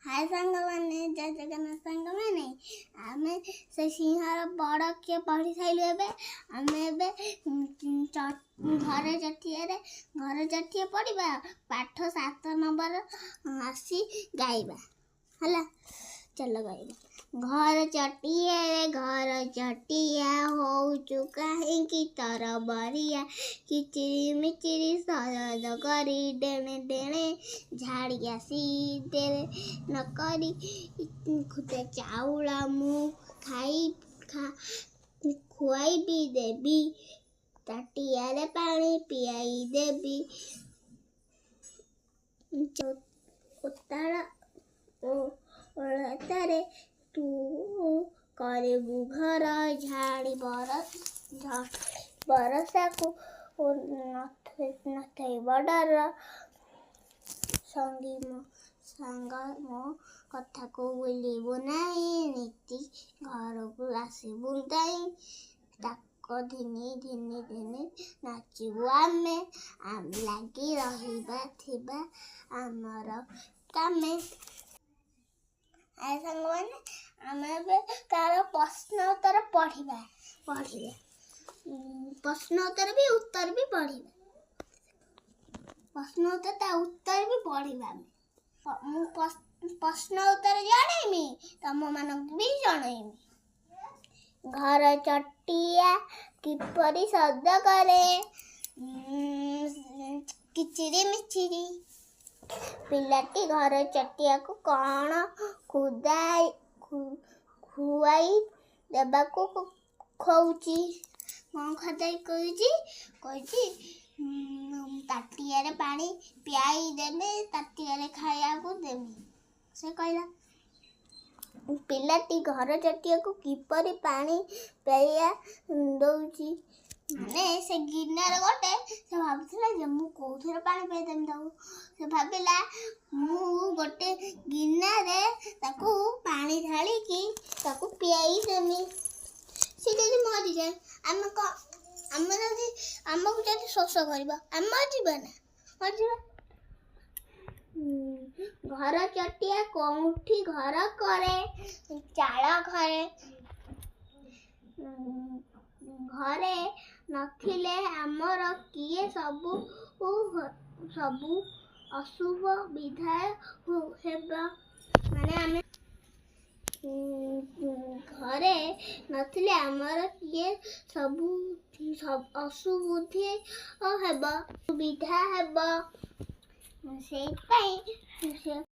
हाय सांगमाने जय जगन्नाथ सांगमाने आमे से सिंहर बड़ किए पढ़ी साइलु एबे आमे एबे घर जटिए पढ़िबा पाठ 7 नंबर आसी गाइबा हला चलो गाइबा। घर चटिया हो चुका है कि तर बरिया किचिरी मिचिरी सरद करी डेणे डेणे झाड़िया सी देवे न करी खुदे चाउला मुँह खुआई भी देवी ताटियारे पानी पियाई देवी उतारा ओलतारे तू करेबु घर झाड़ी बरसा को नथई बडर सांग मो कथा को बोलिबु नहीं नीति घर को आसबु नहीं ताको धिनी धिनी धिनी नाचबु आमे लगी रहिबा थिबा आमर कामे। आए सांगमाने आमे तार प्रश्न उत्तर पढ़िबा प्रश्न उत्तर भी उत्तर भी पढ़िबा प्रश्न उत्तर ता उत्तर भी पढ़िबा मु प्रश्न उत्तर जानेमी तम मानक भी जणेमी। घर चटिया किपरि शब्द करे किचिरी मिचिरी पिलाटी घर चटिया को कौन खुआई देबा को खौची कौन खदाई कही ताटियारे पानी पियाई देबे ताटियारे खाया को देबे से कहला। पिलाटी घर चटिया को किपरि पानी पिया दउची माने से गिरनार गोटे से भाबुला जे मु कोथरे पानी पे देम दउ से भाबिला मु गोटे गिरनारे ताकू पानी ढाली की ताकू पियाई देमी से जदी मरि जाय आमे जदी हमकु जदी शोष करबा हम मरिबा ना मरिबा। घर चटिया कोठी घर करे चाଳ घरे घरे नथिले आमर किए सबु अशुभ विधाय हेबा माने आमे घरे नथिले आमर किए सबु अशुभुद्धि हेबा विधा हेबा से